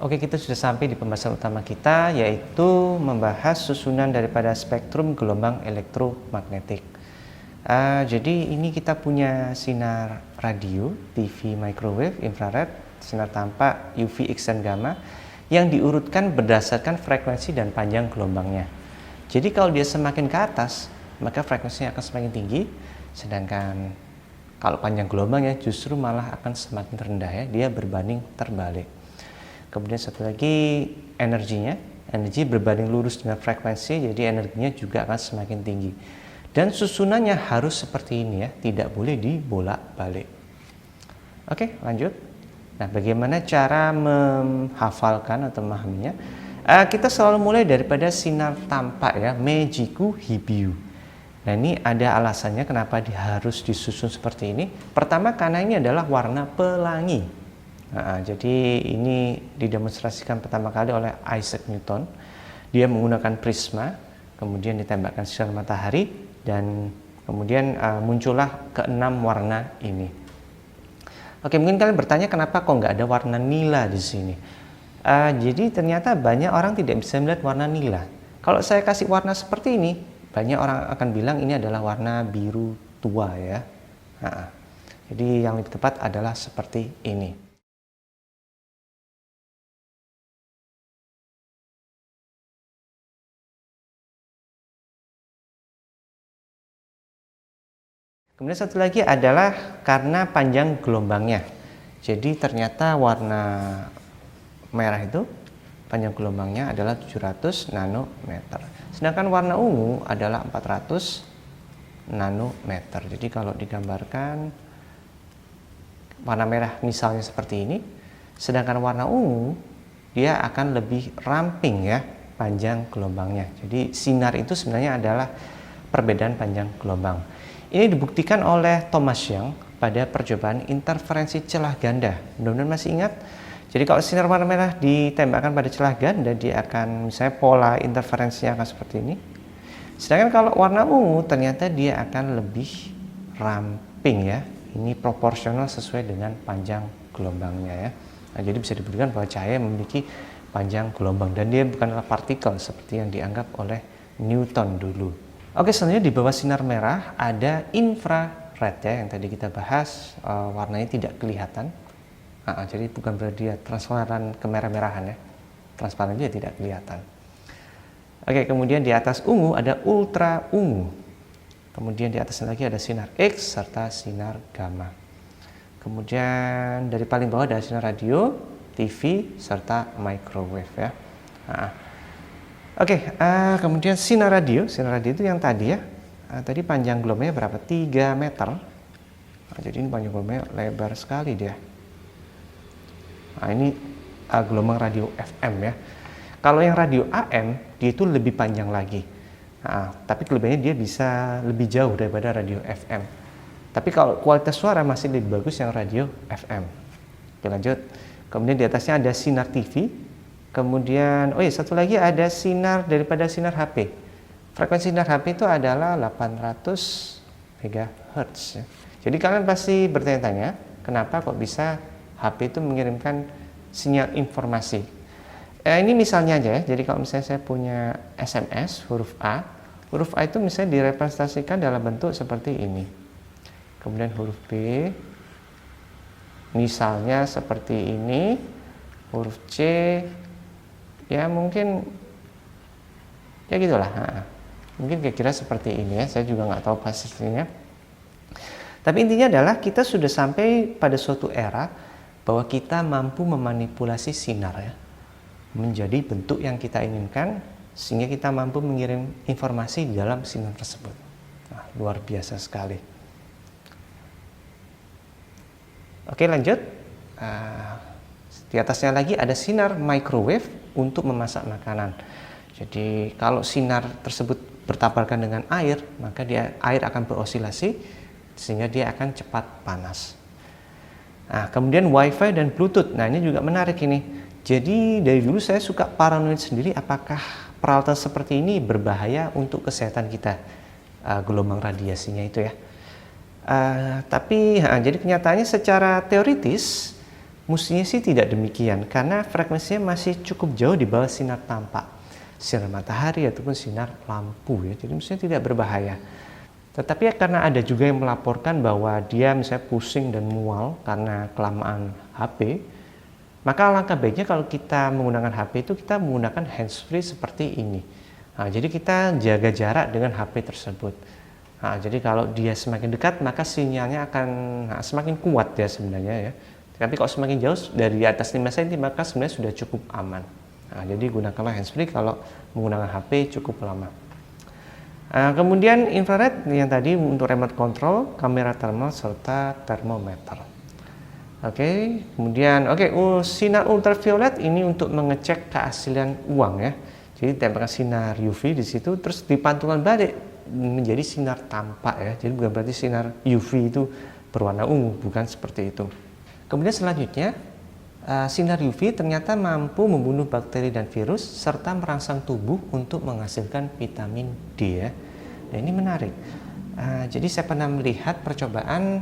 Oke, kita sudah sampai di pembahasan utama kita, yaitu membahas susunan daripada spektrum gelombang elektromagnetik. Jadi ini kita punya sinar radio, TV, microwave, infrared, sinar tampak, UV, X, dan gamma yang diurutkan berdasarkan frekuensi dan panjang gelombangnya. Jadi kalau dia semakin ke atas, maka frekuensinya akan semakin tinggi, sedangkan kalau panjang gelombangnya justru malah akan semakin rendah ya, dia berbanding terbalik. Kemudian satu lagi energinya, energi berbanding lurus dengan frekuensi, jadi energinya juga akan semakin tinggi. Dan susunannya harus seperti ini ya, tidak boleh dibolak-balik. Oke, lanjut. Nah, bagaimana cara menghafalkan atau memahaminya? Kita selalu mulai daripada sinar tampak ya, Meiji-ku Hibiu. Nah, ini ada alasannya kenapa harus disusun seperti ini. Pertama, karena ini adalah warna pelangi. Jadi ini didemonstrasikan pertama kali oleh Isaac Newton. Dia menggunakan prisma, kemudian ditembakkan sinar matahari, dan kemudian muncullah keenam warna ini. Oke, mungkin kalian bertanya kenapa kok nggak ada warna nila di sini. Jadi ternyata banyak orang tidak bisa melihat warna nila. Kalau saya kasih warna seperti ini, banyak orang akan bilang ini adalah warna biru tua ya. Jadi yang lebih tepat adalah seperti ini. Kemudian satu lagi adalah karena panjang gelombangnya. Jadi ternyata warna merah itu panjang gelombangnya adalah 700 nanometer. Sedangkan warna ungu adalah 400 nanometer. Jadi kalau digambarkan warna merah misalnya seperti ini, sedangkan warna ungu dia akan lebih ramping ya panjang gelombangnya. Jadi sinar itu sebenarnya adalah perbedaan panjang gelombang. Ini dibuktikan oleh Thomas Young pada percobaan interferensi celah ganda. Mudah-mudahan masih ingat. Jadi kalau sinar warna merah ditembakkan pada celah ganda, dia akan misalnya pola interferensinya akan seperti ini. Sedangkan kalau warna ungu ternyata dia akan lebih ramping ya. Ini proporsional sesuai dengan panjang gelombangnya ya. Nah, jadi bisa dibuktikan bahwa cahaya memiliki panjang gelombang dan dia bukanlah partikel seperti yang dianggap oleh Newton dulu. Oke, selanjutnya di bawah sinar merah ada infrared ya, yang tadi kita bahas, warnanya tidak kelihatan. Jadi bukan berarti dia transparan kemerah-merahan ya, transparan dia tidak kelihatan. Oke, kemudian di atas ungu ada ultra ungu. Kemudian di atasnya lagi ada sinar X serta sinar gamma. Kemudian dari paling bawah ada sinar radio, TV serta microwave ya. Oke, kemudian sinar radio itu yang tadi ya, tadi panjang gelombangnya berapa? 3 meter. Jadi ini panjang gelombangnya lebar sekali dia. Ini gelombang radio FM ya. Kalau yang radio AM, dia itu lebih panjang lagi. Tapi kelebihannya dia bisa lebih jauh daripada radio FM. Tapi kalau kualitas suara masih lebih bagus yang radio FM. Oke, lanjut. Kemudian di atasnya ada sinar TV. Kemudian, satu lagi ada sinar daripada sinar HP. Frekuensi sinar HP itu adalah 800 MHz. Ya. Jadi kalian pasti bertanya-tanya, kenapa kok bisa HP itu mengirimkan sinyal informasi? Ini misalnya aja ya. Jadi kalau misalnya saya punya SMS huruf A itu misalnya direpresentasikan dalam bentuk seperti ini. Kemudian huruf B, misalnya seperti ini. Huruf C, ya mungkin ya gitulah, mungkin kira-kira seperti ini ya, saya juga nggak tahu pastinya. Tapi intinya adalah kita sudah sampai pada suatu era bahwa kita mampu memanipulasi sinar ya, menjadi bentuk yang kita inginkan, sehingga kita mampu mengirim informasi di dalam sinar tersebut. Luar biasa sekali. Oke, lanjut. Di atasnya lagi ada sinar microwave untuk memasak makanan. Jadi kalau sinar tersebut bertabrakan dengan air, maka air akan berosilasi sehingga dia akan cepat panas. Kemudian Wi-Fi dan Bluetooth. Nah, ini juga menarik ini. Jadi dari dulu saya suka paranoid sendiri, apakah peralatan seperti ini berbahaya untuk kesehatan kita, gelombang radiasinya itu ya. Tapi jadi kenyataannya secara teoritis Mestinya sih tidak demikian, karena frekuensinya masih cukup jauh di bawah sinar tampak, sinar matahari ataupun sinar lampu ya, jadi mestinya tidak berbahaya. Tetapi ya karena ada juga yang melaporkan bahwa dia misalnya pusing dan mual karena kelamaan HP, maka alangkah baiknya kalau kita menggunakan HP itu kita menggunakan handsfree seperti ini. Nah, jadi kita jaga jarak dengan HP tersebut. Nah, jadi kalau dia semakin dekat maka sinyalnya akan semakin kuat ya sebenarnya ya. Tapi kalau semakin jauh dari atas 5 cm maka sebenarnya sudah cukup aman. Nah, jadi gunakanlah handsfree kalau menggunakan HP cukup lama. Kemudian infrared yang tadi untuk remote control, kamera thermal serta termometer. Kemudian sinar ultraviolet ini untuk mengecek keaslian uang ya. Jadi tempelkan sinar UV di situ terus dipantulkan balik menjadi sinar tampak ya. Jadi bukan berarti sinar UV itu berwarna ungu, bukan seperti itu. Kemudian selanjutnya, sinar UV ternyata mampu membunuh bakteri dan virus serta merangsang tubuh untuk menghasilkan vitamin D ya. Nah, ini menarik. Jadi saya pernah melihat percobaan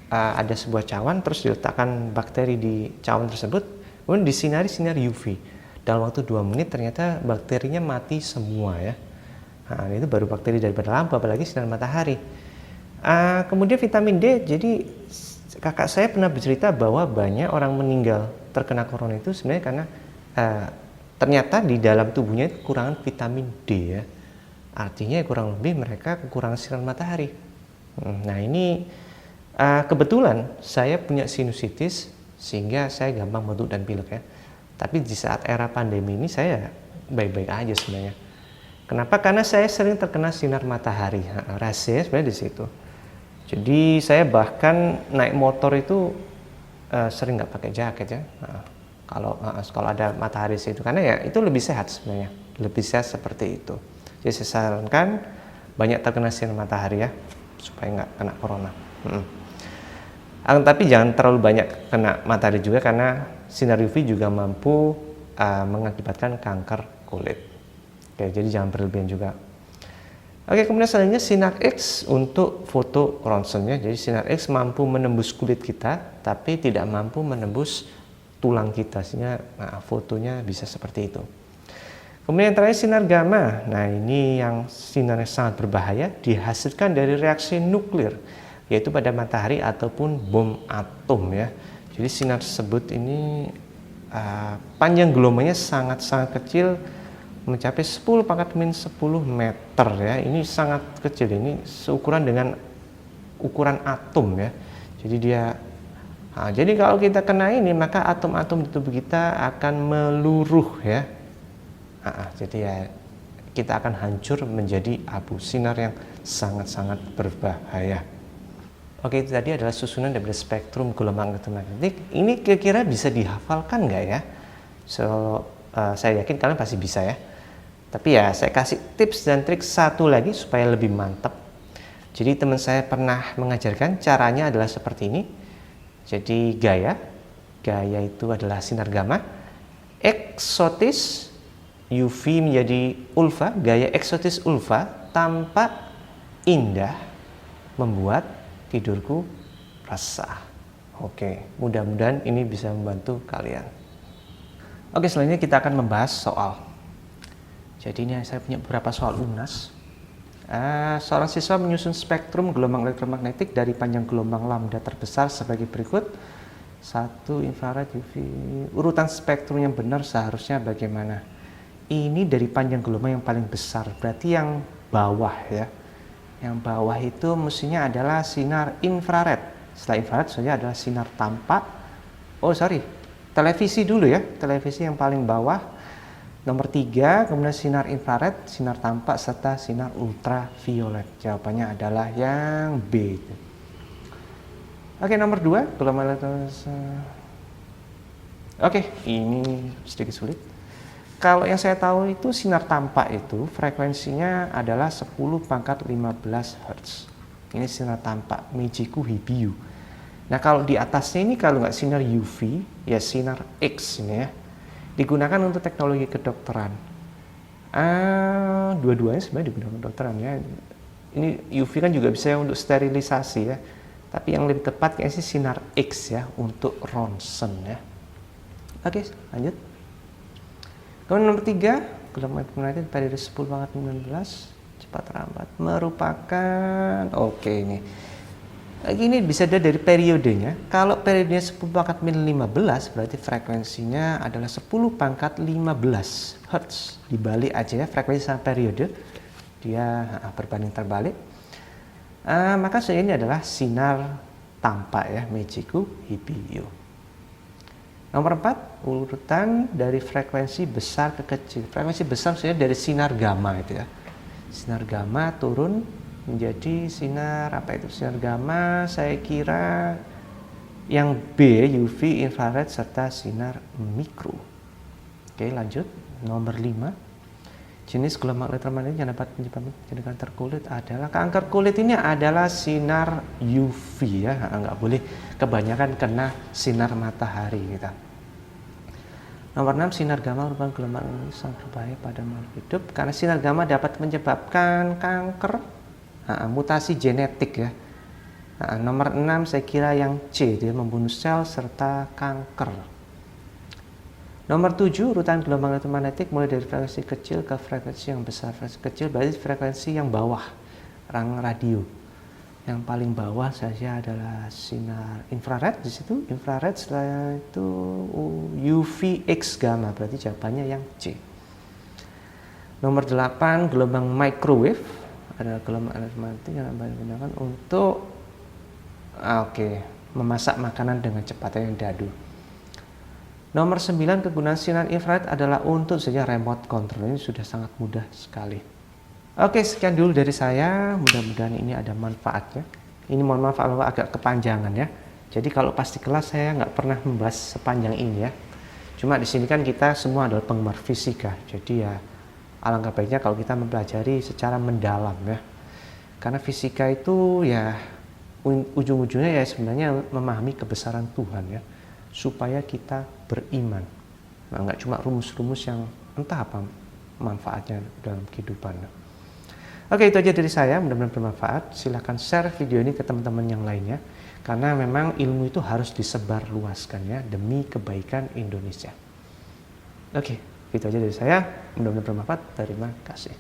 ada sebuah cawan terus diletakkan bakteri di cawan tersebut, kemudian disinari sinar UV. Dalam waktu 2 menit ternyata bakterinya mati semua ya. Nah, itu baru bakteri daripada lampu, apalagi sinar matahari. Kemudian vitamin D, jadi kakak saya pernah bercerita bahwa banyak orang meninggal terkena corona itu sebenarnya karena ternyata di dalam tubuhnya kekurangan vitamin D ya. Artinya kurang lebih mereka kekurangan sinar matahari. Nah ini kebetulan saya punya sinusitis sehingga saya gampang batuk dan pilek ya. Tapi di saat era pandemi ini saya baik-baik aja sebenarnya. Kenapa? Karena saya sering terkena sinar matahari. Rahasianya sebenarnya di situ. Jadi saya bahkan naik motor itu sering nggak pakai jaket ya. Kalau ada matahari situ, karena ya itu lebih sehat sebenarnya, lebih sehat seperti itu. Jadi saya sarankan banyak terkena sinar matahari ya, supaya nggak kena corona. Tapi jangan terlalu banyak kena matahari juga karena sinar UV juga mampu mengakibatkan kanker kulit. Jadi jangan berlebihan juga. Kemudian selanjutnya sinar X untuk foto ronsen ya. Jadi sinar X mampu menembus kulit kita, tapi tidak mampu menembus tulang kita, sehingga fotonya bisa seperti itu. Kemudian yang terakhir sinar gamma. Nah ini yang sinarnya sangat berbahaya, dihasilkan dari reaksi nuklir, yaitu pada matahari ataupun bom atom ya. Jadi sinar tersebut ini panjang gelombangnya sangat-sangat kecil, mencapai 10⁻10 meter ya. Ini sangat kecil, ini seukuran dengan ukuran atom ya. Jadi jadi kalau kita kena ini maka atom-atom di tubuh kita akan meluruh ya. Jadi ya kita akan hancur menjadi abu, sinar yang sangat-sangat berbahaya. Itu tadi adalah susunan dari spektrum gelombang elektromagnetik. Ini kira-kira bisa dihafalkan nggak ya? Saya yakin kalian pasti bisa ya. Tapi ya saya kasih tips dan trik satu lagi supaya lebih mantap. Jadi teman saya pernah mengajarkan caranya adalah seperti ini. Jadi gaya itu adalah sinar gamma. Eksotis UV menjadi ulva, gaya eksotis ulva tampak indah membuat tidurku resah. Mudah-mudahan ini bisa membantu kalian. Selanjutnya kita akan membahas soal. Jadi ini saya punya beberapa soal UNAS. Seorang siswa menyusun spektrum gelombang elektromagnetik dari panjang gelombang lambda terbesar sebagai berikut. 1 infrared UV. Urutan spektrum yang benar seharusnya bagaimana? Ini dari panjang gelombang yang paling besar, berarti yang bawah ya. Yang bawah itu mestinya adalah sinar infrared. Setelah infrared saja adalah sinar tampak. Televisi dulu ya. Televisi yang paling bawah. Nomor 3, kemudian sinar infrared, sinar tampak, serta sinar ultraviolet. Jawabannya adalah yang B. Nomor 2, gelombang elektromagnetik. Ini sedikit sulit. Kalau yang saya tahu itu sinar tampak itu frekuensinya adalah 10⁻15 Hz. Ini sinar tampak, Meiji Hibiyu. Nah kalau di atasnya ini kalau nggak sinar UV, ya sinar X ini ya. Digunakan untuk teknologi kedokteran. Dua-duanya sebenarnya digunakan kedokteran ya. Ini UV kan juga bisa untuk sterilisasi ya. Tapi yang lebih tepat kayaknya sih sinar X ya untuk ronsen ya. Oke, lanjut. Kemudian nomor 3, gelombang elektromagnetik periode 10-19 cepat lambat merupakan ini. Ini bisa dilihat dari periodenya. Kalau periodenya 10-15 berarti frekuensinya adalah 10⁻15 Hz. Dibalik aja ya, frekuensi sama periode dia berbanding terbalik. Maka ini adalah sinar tampak ya, Meiji-ku Hibiyo. Nomor 4, urutan dari frekuensi besar ke kecil. Frekuensi besar maksudnya dari sinar gamma itu ya. Sinar gamma turun menjadi sinar sinar gamma, saya kira yang B, UV, infrared serta sinar mikro. Oke, lanjut. Nomor 5, jenis gelombang elektromagnetik yang dapat menyebabkan kanker kulit adalah kanker kulit ini adalah sinar UV ya, nggak boleh kebanyakan kena sinar matahari kita. Nomor 6, sinar gamma merupakan gelombang yang sangat berbahaya pada makhluk hidup karena sinar gamma dapat menyebabkan kanker, mutasi genetik ya. Nomor 6 saya kira yang C, dia membunuh sel serta kanker. Nomor 7, urutan gelombang elektromagnetik mulai dari frekuensi kecil ke frekuensi yang besar. Frekuensi kecil berarti frekuensi yang bawah, rang radio. Yang paling bawah saja adalah sinar infrared di situ. Infrared setelah itu UVX gamma, berarti jawabannya yang C. Nomor 8, gelombang microwave adalah gelombang elektromagnetik yang digunakan untuk memasak makanan dengan cepat yang dadu. Nomor 9, kegunaan sinar infrared adalah untuk saja remote control. Ini sudah sangat mudah sekali. Oke, sekian dulu dari saya. Mudah-mudahan ini ada manfaatnya. Ini mohon maaf kalau agak kepanjangan ya. Jadi kalau pas di kelas saya nggak pernah membahas sepanjang ini ya. Cuma di sini kan kita semua adalah penggemar fisika. Jadi ya alangkah baiknya kalau kita mempelajari secara mendalam ya. Karena fisika itu ya ujung-ujungnya ya sebenarnya memahami kebesaran Tuhan ya. Supaya kita beriman. Nah, nggak cuma rumus-rumus yang entah apa manfaatnya dalam kehidupan. Oke, itu aja dari saya, mudah-mudahan bermanfaat. Silahkan share video ini ke teman-teman yang lainnya. Karena memang ilmu itu harus disebarluaskan ya, demi kebaikan Indonesia. Oke, itu aja dari saya, mudah-mudahan bermanfaat. Terima kasih.